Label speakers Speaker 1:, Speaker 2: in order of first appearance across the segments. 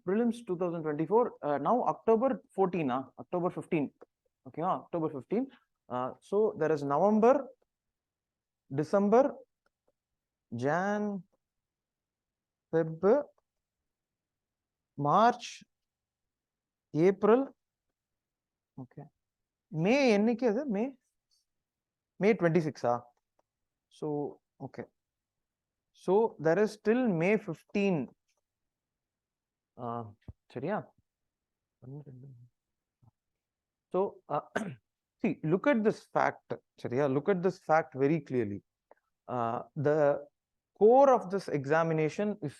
Speaker 1: prelims 2024 now October 14 October 15, okay, October 15. So there is November, December, Jan, Feb, March, April, okay, May என்னைக்கு அது May 26 so okay, so there is still May 15 சரியா. So see, look at this fact, சரியா, look at this fact very clearly. The core of this examination is,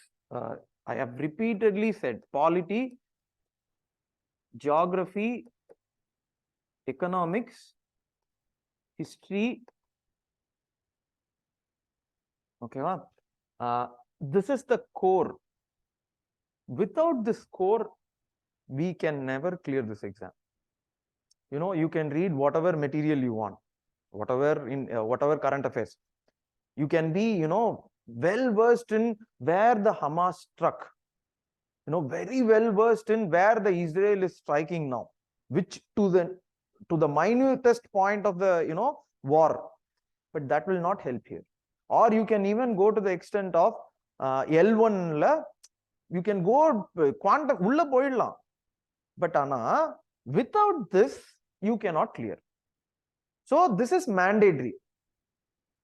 Speaker 1: I have repeatedly said, polity, geography, economics, history, okay, this is the core. Without this core, we can never clear this exam. You know, you can read whatever material you want, whatever in whatever current affairs. You can be, you know, well versed in where the Hamas struck, you know, very well versed in where the Israel is striking now, which to the minutest point of the, you know, war, but that will not help here. Or you can even go to the extent of L1 la, you can go quantum ulla poidlam, but ana without this you cannot clear. So this is mandatory.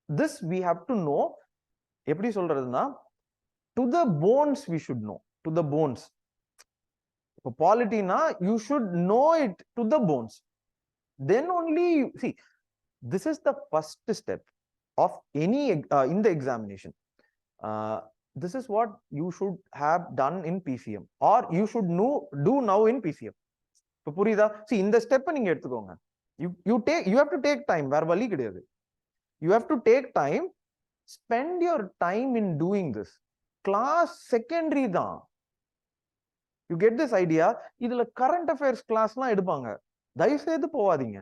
Speaker 1: This we have to know. Eppadi solraduna, to the bones we should know, to the bones. For polity na, you should know it to the bones. Then only, see, this is the first step of any in the examination. This is what you should have done in PCM, or you should do now in PCM. So purida, see, in the step ninga edukonga, you have to take time, வேற வழி கிடையாது. You have to take time, spend your time in doing this. Class secondary தான். You get this idea? இதுல current affairs classலாம் எடுப்பாங்க, தயவு செய்து போவாதீங்க.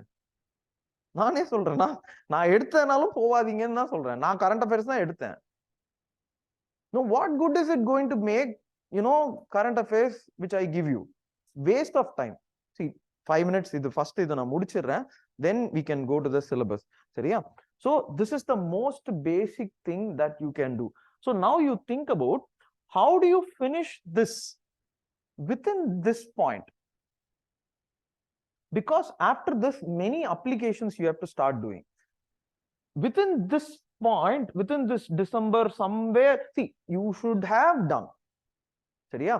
Speaker 1: நானே சொல்றேன்னா, நான் எடுத்தனாலும் போவாதீங்கன்னு தான் சொல்றேன். நான் current affairs தான் எடுத்தேன். No, what good is it going to make, you know, current affairs which I give you? Waste of time. See, 5 minutes idu first idu na mudichirren, then we can go to the syllabus. Seriya? So this is the most basic thing that you can do. So now you think about, how do you finish this within this point? Because after this, many applications you have to start doing. Within this point, within this December somewhere, see, you should have done. Seriya?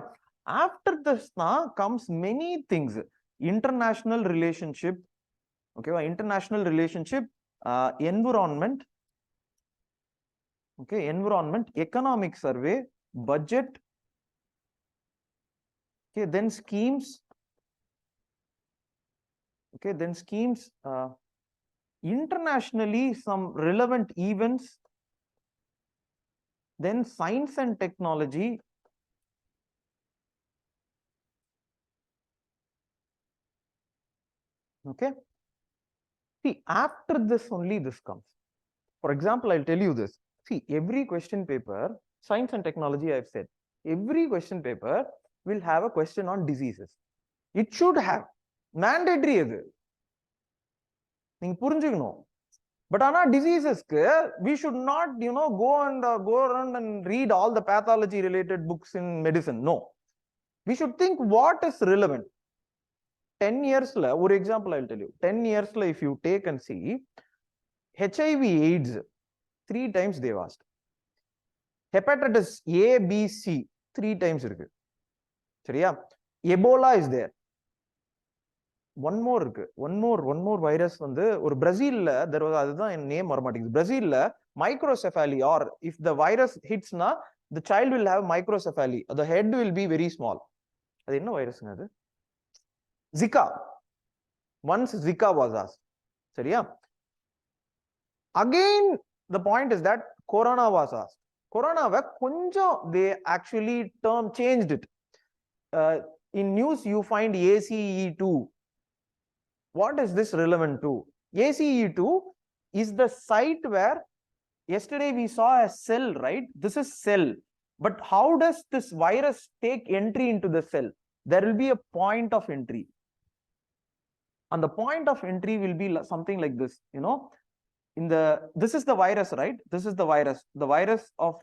Speaker 1: After this comes many things. International relationship, okay, international relationship, environment, okay, environment, economic survey, budget, okay, then schemes, okay, then schemes, internationally some relevant events, then science and technology, okay. See, after this only this comes. For example, I'll tell you this. See, every question paper, science and technology, I've said, every question paper will have a question on diseases. It should have. Mandatory இது. நீங்க புரிஞ்சுக்கணும். But ana diseases we should not, you know, go around and read all the pathology related books in medicine. No. We should think what is relevant. 10 years la, one example I'll tell you. 10 years la, if you take and see, HIV AIDS 3 times they've asked. Hepatitis A, B, C 3 times irukku. Seriya? Ebola is there. One more irukku. One more virus வந்து ஒரு பிரேசில்ல there was, அதுதான் என் name வர மாட்டேங்குது. பிரேசில்ல microcephaly, or if the virus hits na, the child will have microcephaly. The head will be very small. அது என்ன வைரஸ்ங்க அது? Zika. Once Zika was asked. Seriya? Again, the point is that Corona was asked. Corona konjam they actually changed it. In news you find ACE2. What is this relevant to? ACE2 is the site where yesterday we saw a cell, right? This is cell. But how does this virus take entry into the cell? There will be a point of entry. And the point of entry will be something like this, you know. This is the virus, right? This is the virus of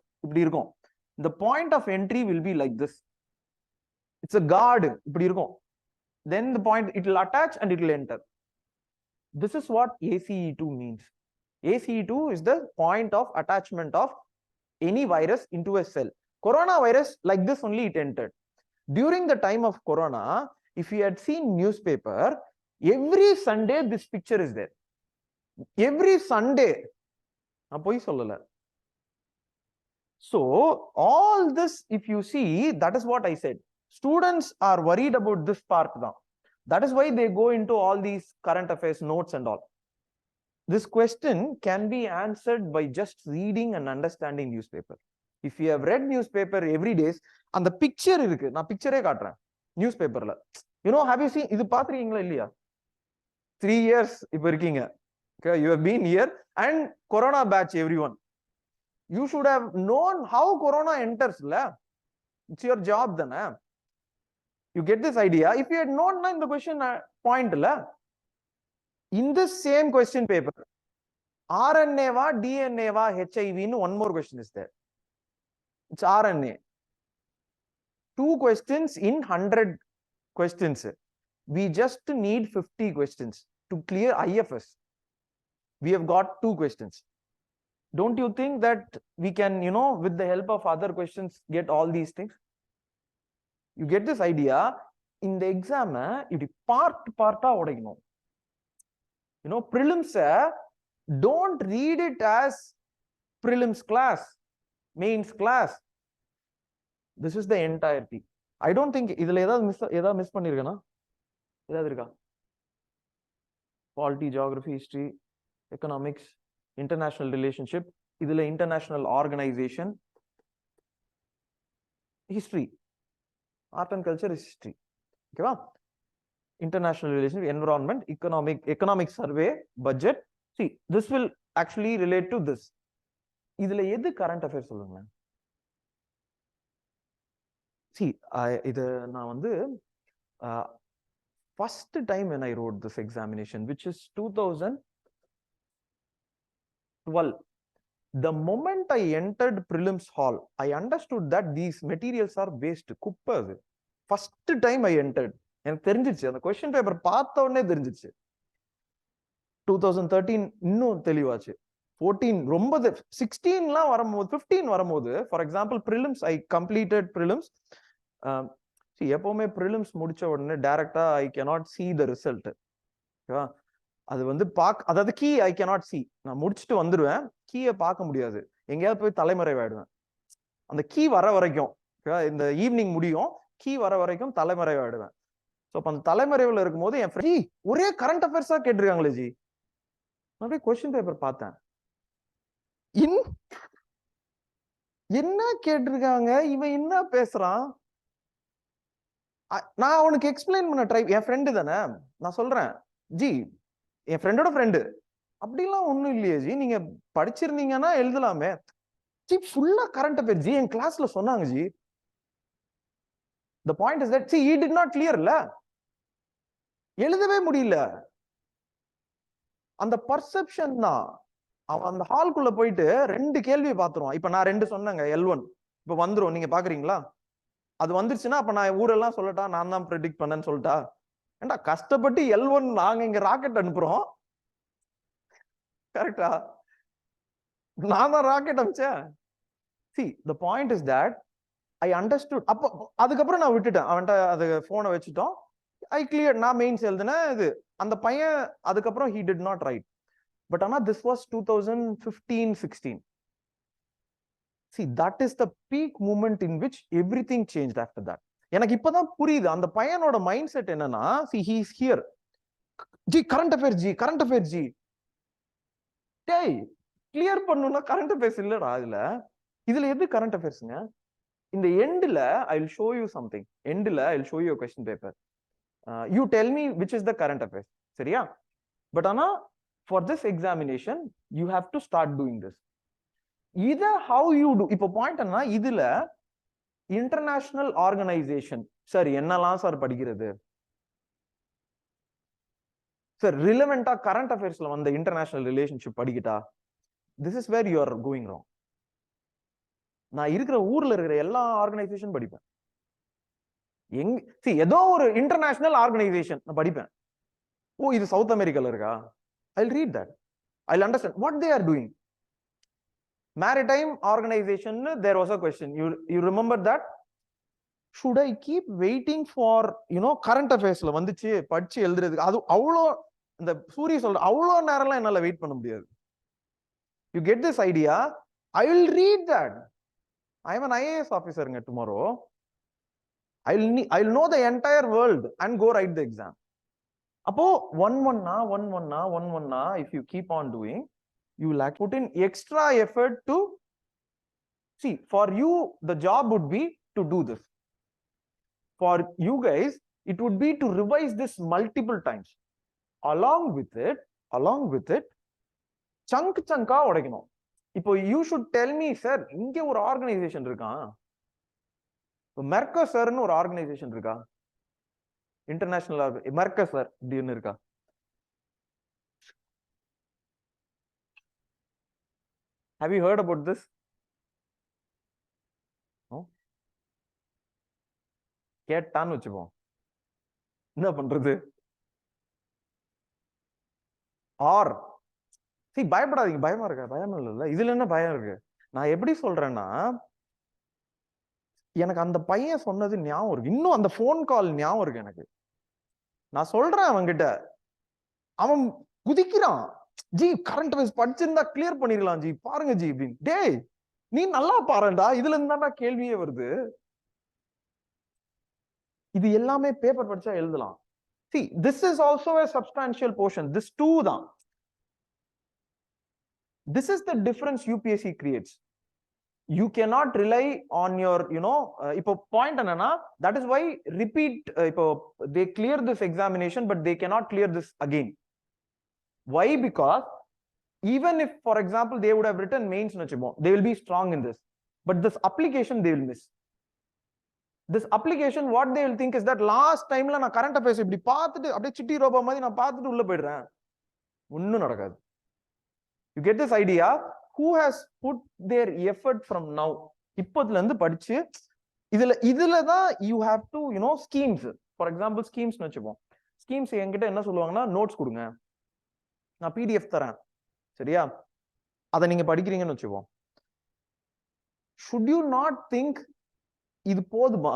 Speaker 1: the point of entry will be like this. It's a guard. Then the point, it will attach and it will enter. This is what ACE2 means. ACE2 is the point of attachment of any virus into a cell. Coronavirus, like this only it entered. During the time of corona, if you had seen newspaper, every Sunday this picture is there. Every Sunday. So all this, if you see, that is what I said. Students are worried about this part now. That is why they go into all these current affairs notes and all. This question can be answered by just reading and understanding newspaper. If you have read newspaper every day, and the picture irukku, na picture kaatren newspaper la. You know, have you seen idu paathirukingala illaya? 3 years ipo irkinga. Okay, you have been here, and corona batch everyone. You should have known how corona enters la. It's your job then. You get this idea. If you had known in the question point la, in the same question paper, RNA va, DNA va, HIV nu one more question is there. It's RNA. 2 questions in 100 questions. We just need 50 questions to clear IFS. We have got 2 questions. Don't you think that we can, you know, with the help of other questions, get all these things? You get this idea. In the exam, you part odikano. You know, prelims, don't read it as prelims class, mains class. This is the entirety. I don't think idhula edha miss pannirukana. Edha iruka? Polity, geography, history, economics, international relationship, idhula international organization, history. Art and culture is history. Okay, va? International relationship, environment, economic survey, budget. See, this will actually relate to this. Idhula edhu current affairs solunga. See, first time when I wrote this examination, which is 2012, the moment I entered prelims hall, I understood that these materials are waste. Kuppa. First time I entered. And the question paper paatha odane therinjichu. 2013 இன்னும் தெளிவாச்சு. 14 ரொம்ப 16 லாம் வரும்போது 15 வரும்போது, for example prelims, I completed prelims. See, எப்பவுமே prelims முடிச்ச உடனே டைரக்டா I cannot see the result. ஓகேவா? அது வந்து அதாவது கீ I cannot see. நான் முடிச்சுட்டு வந்துடுவேன், கீயை பார்க்க முடியாது, எங்கேயாவது போய் தலைமறைவாயிடுவேன். அந்த கீ வர வரைக்கும், இந்த ஈவினிங் முடியும், கீ வர வரைக்கும் தலைமறைவாயிடுவேன். ஸோ அப்போ அந்த தலைமறைவில் இருக்கும்போது என் ஃப்ரெண்ட் ஒரே கரண்ட் அஃபேர்ஸா கேட்டிருக்காங்களே ஜி. அப்படியே கொஸ்டின் பேப்பர் பார்த்தேன், என்ன கேட்டிருக்காங்க, இவன் என்ன பேசுறான். நான் அவனுக்கு எக்ஸ்பிளைன் பண்ண ட்ரை, என் ஃப்ரெண்டு தானே, நான் சொல்றேன் ஜி, என் ஃப்ரெண்டோட ஃப்ரெண்டு, அப்படிலாம் ஒண்ணும் இல்லையே ஜி, நீங்க படிச்சிருந்தீங்கன்னா எழுதலாமே ஜி, ஃபுல்லா கரண்ட் அஃபேர் ஜி, என் கிளாஸ்ல சொன்னாங்க G. The point is that, see, he did not clear இல்ல, எழுதவே முடியல. அந்த பர்செப்ஷன் தான். அவன் அந்த ஹால்குள்ள போயிட்டு 2 கேள்வியை பாத்துருவான். இப்ப நான் 2 சொன்னேங்க, L1 இப்ப வந்துரும், நீங்க பாக்குறீங்களா? அது வந்துருச்சுன்னா அப்ப நான் ஊரெல்லாம் சொல்லட்டா, நான் தான் ப்ரெடிக்ட் பண்ணேன்னு சொல்லிட்டா? ஏண்டா கஷ்டப்பட்டு L1 நாங்க இங்க ராக்கெட் அனுப்புறோம், கரெக்டா? நான் தான் rocket அனுப்பிச்சேன். See, the point is that I understood. அப்போ அதுக்கப்புறம் நான் விட்டுட்டேன், அவன்கிட்ட அது போனை வச்சுட்டோம். I cleared, நான் மெயின்ஸ் எழுதுனேன். இது அந்த பையன் அதுக்கப்புறம் he did not write. But ஆனா this was 2015-16. See, that is the peak moment in which everything changed after that. எனக்கு இப்பதான் புரியுது அந்த பையனோட மைண்ட் செட் என்னன்னா, see, he is here. G current affair G, current affair G. டேய், clear பண்ணணும்னா current affairs இல்லடா இதுல. இதுல எது கரண்ட் அஃபேர்ஸ்ங்க? இந்த எண்ட்ல I will show you something. எண்ட்ல I will show you a question paper. You tell me which is the current affairs. சரியா? But ஆனா for this examination you have to start doing this. Either how you do. இப்போ point என்ன, இதுல international organisation sir என்னெல்லாம் sir படிக்கிறது sir? ரிலவெண்டா current அஃபேர்ஸ்ல வந்த இன்டர்நேஷனல் ரிலேஷன்ஷிப் படிக்கிட்டா? This is where you are going wrong. நான் இருக்கிற ஊர்ல இருக்கிற எல்லா ஆர்கனைசேஷன் படிப்பேன். ஏதோ ஒரு இன்டர்நேஷனல் ஆர்கனைசேஷன் நான் படிப்பேன். ஓ இது சவுத் அமெரிக்கால இருக்கா? I'll read that. I'll understand what they are doing. Maritime organization, there was a question. You remember that? Should I keep waiting for, current affairsல வந்துச்சு படிச்சு எழுதுறதுக்கு? அது அவ்வளோ இந்த சூரிய சொல்ற அவ்வளோ நேரம்லாம் என்னால வெயிட் பண்ண முடியாது. You get this idea? I will read that. I am an IAS officer tomorrow. I'll know the entire world and go write the exam. அப்போ one, if you keep on doing, you will put in extra effort to see. For you, the job would be to do this. For you guys, it would be to revise this multiple times. Along with it, chunk-chunka உடைக்கணும். இப்போ you should tell me, sir, இங்க ஒரு organisation இருக்கான், மெர்கசர்னு ஒரு organisation இருக்கா? International மெர்கசர் அப்படின்னு இருக்கா? Have you heard about this? No? கேட்டான்னு வச்சுப்போம், என்ன பண்றது? ஆர் பயப்படாதீங்க, பயமா இருக்க? பயம் இல்ல. இதுல என்ன பயம் இருக்கு? நான் எப்படி சொல்றேன்னா, எனக்கு அந்த பையன் சொன்னது ஞாபகம் இருக்கு. இன்னும் அந்த போன் கால் ஞாபகம் இருக்கு எனக்கு. நான் சொல்றேன் அவன்கிட்ட, அவன் குதிக்கிறான், ஜி கரண்ட் அஃபேர்ஸ் படிச்சிருந்தா கிளியர் பண்ணிடலாம் ஜி, பாருங்க ஜி அப்படின்னு. டேய் நீ நல்லா பாருடா, இதுல இருந்தா கேள்வியே வருது. இது எல்லாமே பேப்பர் படிச்சா எழுதலாம். See, this is also a substantial portion. This too தான். This is the difference UPSC creates. You cannot rely on your, இப்போ point என்னன்னா, that is why repeat, இப்போ they clear this examination but they cannot clear this again. Why? Because even if, for example, they would have written mains, they will be strong in this, but this application they will miss. This application, what they will think is that last time la na current affairs இப்படி பார்த்துட்டு அப்படியே city ரோபா மாதிரி நான் பார்த்துட்டு உள்ள போயிடுறேன், ஒண்ணும் நடக்காது. You get this idea? Who has put their effort from now? இப்போதுல இருந்து படிச்சு இதுல தான் you have to, schemes. For example, schemes வச்சுப்போம். schemes என்கிட்ட என்ன சொல்லுவாங்கன்னா, நோட்ஸ் கொடுங்க, நான் PDF தரேன், சரியா? அதை நீங்க படிக்கிறீங்கன்னு வச்சுப்போம். Should you not think இது போதுமா,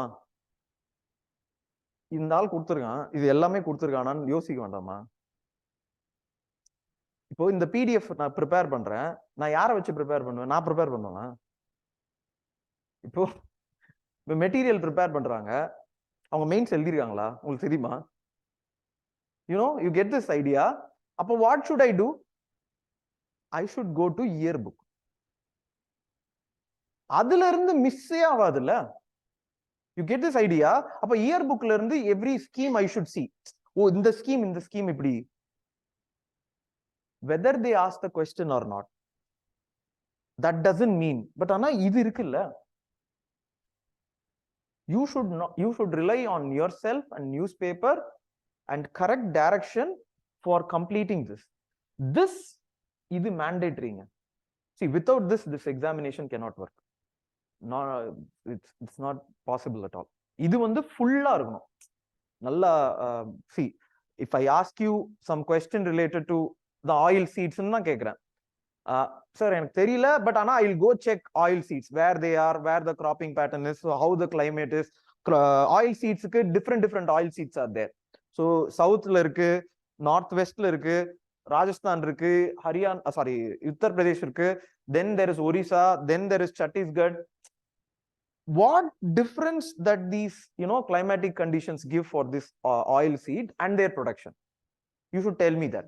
Speaker 1: இந்த ஆள் கொடுத்துருக்கான், இது எல்லாமே கொடுத்துருக்கானான்னு யோசிக்க வேண்டாமா? இப்போ இந்த PDF நான் ப்ரிப்பேர் பண்றேன், நான் யாரை வச்சு ப்ரிப்பேர் பண்ணுவேன்? நான் ப்ரிப்பேர் பண்ணுவேன். இப்போ மெட்டீரியல் ப்ரிப்பேர் பண்றாங்க, அவங்க மெயின்ஸ் எழுதிருக்காங்களா உங்களுக்கு தெரியுமா? You get this idea? அப்போ what should I do? I should go to yearbook. அதுல இருந்து மிஸ்ஸே ஆகாதுல்ல. You get this idea? அப்ப yearbookல இருந்து every scheme I should see. ஓ இந்த ஸ்கீம் இப்படி, whether they ask the question or not, that doesn't mean. But ஆனா இது இருக்குல்ல, you should rely on yourself and newspaper and correct direction for completing this இது mandatoryங்க. See, without this examination cannot work. No, it's not possible at all. இது வந்து ஃபுல்லா இருக்கணும் நல்லா. see, if I ask you some question related to the oil seeds ன்னு கேக்குறேன், sir எனக்கு தெரியல, பட் ஆனா I'll go check oil seeds, where they are, where the cropping pattern is, how the climate is. oil seeds க்கு different oil seeds are there. so southல இருக்கு, north westல இருக்கு, ராஜஸ்தான் இருக்கு, Haryana, sorry Uttar Pradesh இருக்கு, then there is Orissa, then there is Chhattisgarh. What difference that these climatic conditions give for this oil seed and their production? You should tell me that.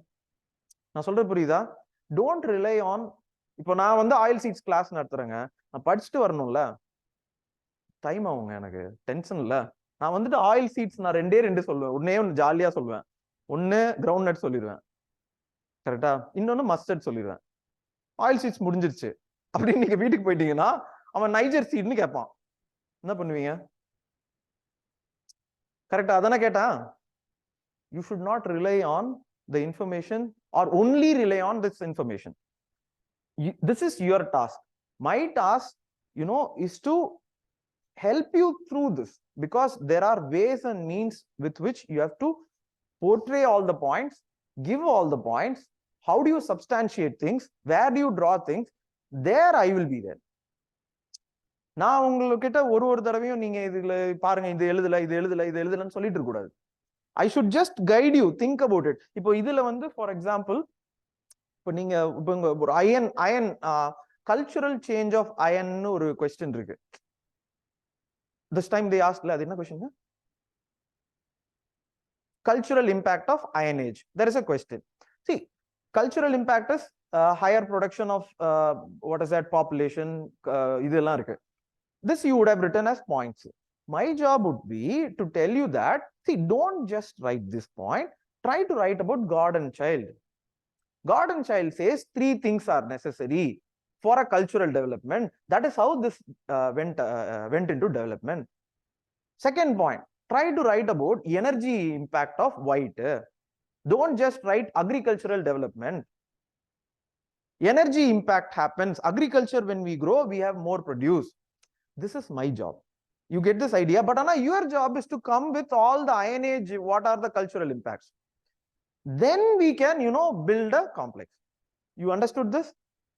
Speaker 1: நான் சொல்றது புரியுதா? Don't rely on, இப்போ நான் வந்து oil seeds class நடத்துறேங்க, நான் படிச்சுட்டு வரணும்ல, time ஆகுங்க, எனக்கு டென்ஷன் இல்ல. நான் வந்துட்டு ஆயில் சீட்ஸ் நான் ரெண்டே சொல்லுவேன், ஒன்னு ஜாலியா சொல்லுவேன், ஒன்னு கிரவுண்ட் நட் சொல்லிடுவேன், கரெக்டா? இன்னொன்னு மஸ்டர்ட் சொல்லிடுவேன். ஆயில் சீட்ஸ் முடிஞ்சிருச்சு அப்படின்னு நீங்க வீட்டுக்கு போயிட்டீங்கன்னா அவன் நைஜர் சீட்னு கேட்பான். என்ன பண்ணுவீங்க? கரெக்டா அதானே கேட்டா? You should not rely on the information or only rely on this information. This is your task. My task, is to help you through this, because there are ways and means with which you have to portray all the points, give all the points. How do you substantiate things? Where do you draw things? There I will be there. நான் உங்ககிட்ட ஒரு தடவையும் நீங்க இதுல பாருங்க, இது எழுதலன்னு சொல்லிட்டு இருக்க கூடாது. I should just guide you, think about it. இப்போ இதுல வந்து for example, இப்போ நீங்க ஒரு அயன் கல்ச்சுரல் சேஞ்ச் ஆஃப் அயன் ஒரு கொஸ்டின் இருக்கு. This time they asked, அது என்ன கொஸ்டின்? Cultural impact of ironage. There is a question. See, cultural impact is higher production of what is that, population, இதெல்லாம் இருக்கு. This you would have written as points. My job would be to tell you that, see, don't just write this point, try to write about God and child. God and child says 3 things are necessary for a cultural development. That is how this went into development. Second point, try to write about energy impact of white. Don't just write agricultural development. Energy impact happens. Agriculture, when we grow, we have more produce. This is my job. You get this idea? But Anna, your job is to come with all the ironage, what are the cultural impacts. Then we can, build a complex. You understood this?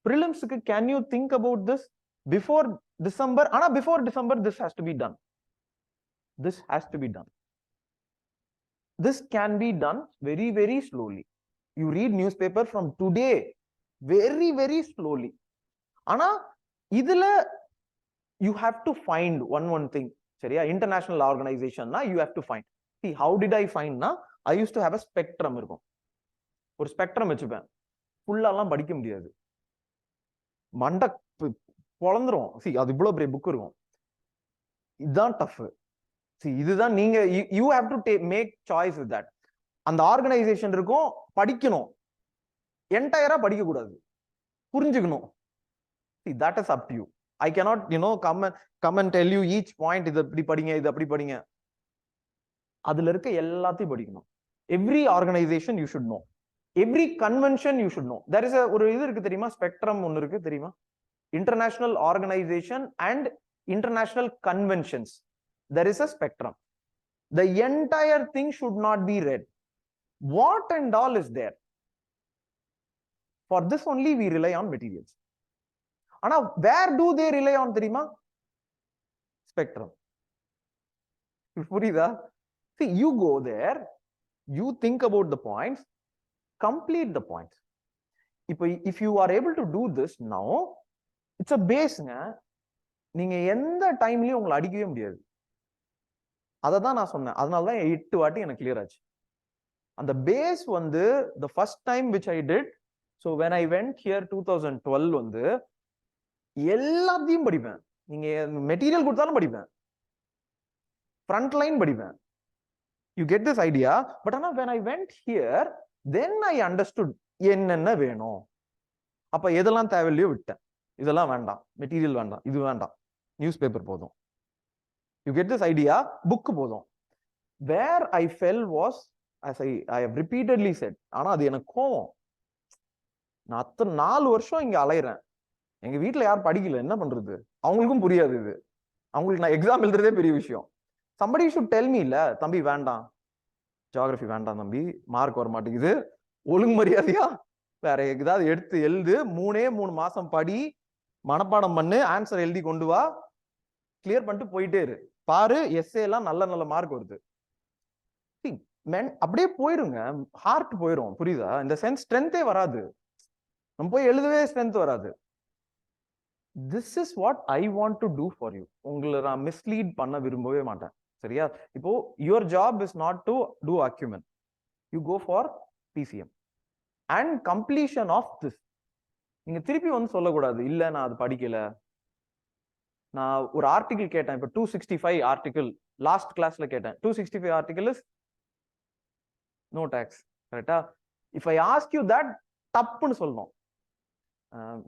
Speaker 1: Prelims, can you think about this? Before December, Anna, before December, this has to be done. This has to be done. This can be done very, very slowly. You read newspaper from today, very, very slowly. Anna, idhula you have to find one thing. சரியா? International organization na you have to find. See, how did I find na? I used to have a spectrum இருக்கும். ஒரு spectrum வச்சுப்பேன். ஃபுல்லாலாம் படிக்க முடியாது. மண்ட பொளந்துரும். See, அது இவ்வளவு பெரிய புக் இருக்கும். இதுதான் டஃப். See, இதுதான் நீங்க you have to make choice with that. அந்த ஆர்கனைசேஷன் இருக்கும், படிக்கணும். என்டையரா படிக்க கூடாது. புரிஞ்சுக்கணும். See, that is up to you. I cannot, come and tell you each point, இது அப்படி படிங்க, இது அப்படி படிங்க. அதுல இருக்க எல்லாத்தையும் படிக்கணும். Every organization you should know. Every convention you should know. There is ஒரு இது இருக்கு தெரியுமா? ஸ்பெக்ட்ரம் ஒன்னு இருக்கு தெரியுமா? International organization and international conventions. There is a spectrum. The entire thing should not be read. What and all is there? For this only we rely on materials. Ana, where do they rely on தெரியுமா? Spectrum. புரியுதா? See, you go there, you think about the points, complete the points. If you are able to do this now, it's a base. நீங்க எந்த டைம்லயும் உங்களை அடிக்கவே முடியாது. அததான் நான் சொன்னேன். அதனால தான் 8 வாட்டி எனக்கு கிளியர் ஆச்சு. அந்த பேஸ் வந்து the first time which I did, so when I went here 2012 வந்து எல்லாத்தையும் படிப்பேன். நீங்க மெட்டீரியல் கொடுத்தாலும் படிப்பேன். ஃப்ரண்ட் லைன் படிப்பேன். You get this idea? But Anna, when I went here, then I understood என்னென்ன வேணும். அப்ப எதெல்லாம் தேவையில்லையோ விட்டேன். இதெல்லாம் வேண்டாம், மெட்டீரியல் வேண்டாம், இது வேண்டாம், நியூஸ் பேப்பர் போதும். You get this idea? Book போதும். Where I fell was, as I have repeatedly said, ஆனா அது எனக்கு கோவம். நான் அத்தனை 4 வருஷம் இங்க அலையிறேன். எங்க வீட்டுல யாரும் படிக்கல, என்ன பண்றது? அவங்களுக்கும் புரியாது இது. அவங்களுக்கு நான் எக்ஸாம் எழுதுறதே பெரிய விஷயம். somebody should tell me, இல்ல தம்பி வேண்டாம், ஜியோகிராஃபி வேண்டாம் தம்பி, மார்க் வர மாட்டேங்குது, ஒழுங்கு மரியாதையா வேற ஏதாவது எடுத்து எழுது, 3 மாசம் படி, மனப்பாடம் பண்ணு, ஆன்சர் எழுதி கொண்டு வா, கிளியர் பண்ணிட்டு போயிட்டே இரு, பாரு எஸ்ஏ எல்லாம் நல்ல மார்க் வருது. அப்படியே போயிருங்க, ஹார்ட் போயிரும். புரியுதா? இந்த சென்ஸ் ஸ்ட்ரென்த்தே வராது, நம்ம போய் எழுதவே ஸ்ட்ரென்த் வராது. This is what I want to do for you. உங்களை நான் மிஸ்லீட் பண்ண விரும்பவே மாட்டேன். சரியா? இப்போ your job is not to do acumen. You go for PCM and completion of this. நீங்க திருப்பி வந்து சொல்லக்கூடாது, இல்ல நான் அது படிக்கல. நான் ஒரு ஆர்டிகிள் கேட்டேன், இப்போ 265 ஆர்டிகிள் லாஸ்ட் கிளாஸ்ல கேட்டேன். 265 ஆர்டிகிள் இஸ் நோ டாக்ஸ். கரெக்டா? If I ask you that, தப்புன்னு சொல்லணும்.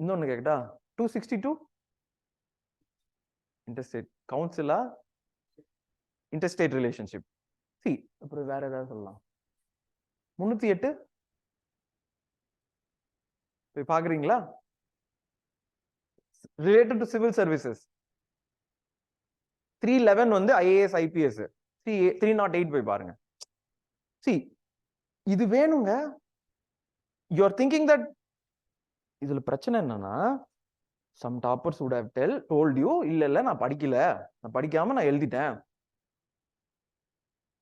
Speaker 1: இன்னொன்னு கேட்டா 262 interstate கவுன்சிலா இன்டர்ஸ்டேட் ரிலேஷன்ஷிப். சி அப்புறம் வேற ஏதாவது சொல்லலாம். 308 போய் பாக்குறீங்களா? Related to civil services. 311 வந்து ஐஏஎஸ் ஐபிஎஸ். 308 போய் பாருங்க. சி இது வேணுங்க. யூ ஆர் திங்கிங் தட் இதுல பிரச்சனை என்னன்னா, some toppers would have told you இல்ல நான் படிக்கல, நான் படிக்காம நான் எழுதிட்டேன்.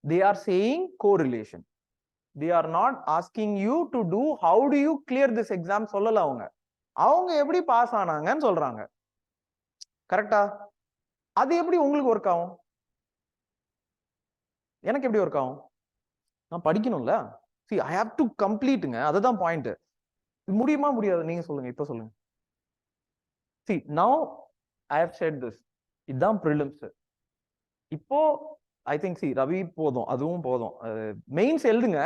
Speaker 1: They are saying correlation. They are not asking you to do how do you clear this exam சொல்லல அவங்க. அவங்க எப்படி பாஸ் ஆனாங்கன்னு சொல்றாங்க. கரெக்டா? அது எப்படி உங்களுக்கு ஒர்க் ஆகும்? எனக்கு எப்படி ஒர்க் ஆகும்? நான் படிக்கணும்ல. See I have to completeங்க. அதுதான் பாயிண்ட். முடியுமா முடியாது? நீங்க சொல்லுங்க, இப்ப சொல்லுங்க. See now I have said this. இதுதான் prelims. இப்போ I think see ரவி போதும், அதுவும் போதும். மெயின்ஸ் எழுதுங்க,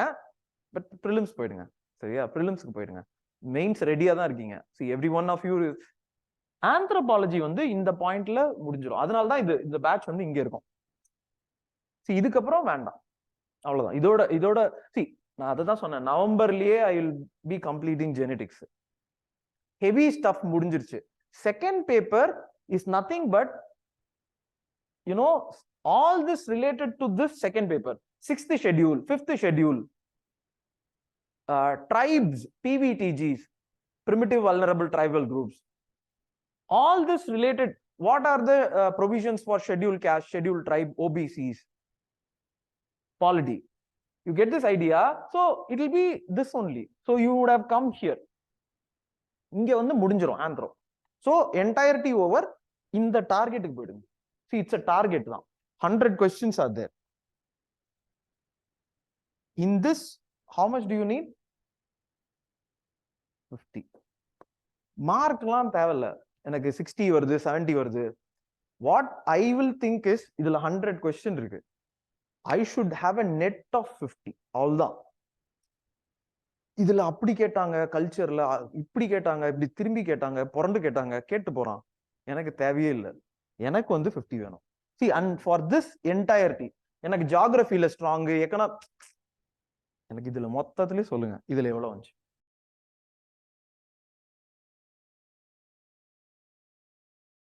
Speaker 1: பட் prelims போயிடுங்க. சரியா? prelims-க்கு போயிடுங்க. மெயின்ஸ் ரெடியா தான் இருக்கீங்க. See every one of you is anthropology வந்து இந்த பாயிண்ட்ல முடிஞ்சிடும். அதனால தான் இந்த பேட்ச் வந்து இங்க இருக்கும். See இதுக்கப்புறம் வேண்டாம், அவ்வளவுதான். இதோட see நான் அதை தான் சொன்னேன், நவம்பர்லயே I will be completing genetics. Heavy stuff முடிஞ்சிருச்சு. Second paper is nothing but you know all this related to this second paper. 6th schedule, 5th schedule, tribes, PVTGs, primitive vulnerable tribal groups, all this related. What are the provisions for scheduled caste, scheduled tribe, OBCs, polity? You get this idea? So it will be this only. So you would have come here. இங்க வந்து முடிஞ்சிரும் ஆந்த்ரோ. So entirety over இந்த டார்கெட்டுக்கு போயிடுங்க. See it's a target தான். 100 questions are there. In this, how much do you need? 50. மார்க்லாம் தேவையில்ல. எனக்கு 60 வருது, 70 வருது. What I will think is இதுல 100 question இருக்கு. I should have a net of 50. அவ்வளவுதான். இதுல அப்படி கேட்டாங்க, கல்ச்சர்ல இப்படி கேட்டாங்க, இப்படி திரும்பி கேட்டாங்க, புரண்டு கேட்டாங்க, கேட்டு போறான். எனக்கு தேவையே இல்லை. எனக்கு வந்து 50 வேணும். See and for this entirety எனக்கு ஜியோகிராஃபில ஸ்ட்ராங், எனக்கு இதுல மொத்தத்திலே சொல்லுங்க, இதுல எவ்வளவு வந்துச்சு?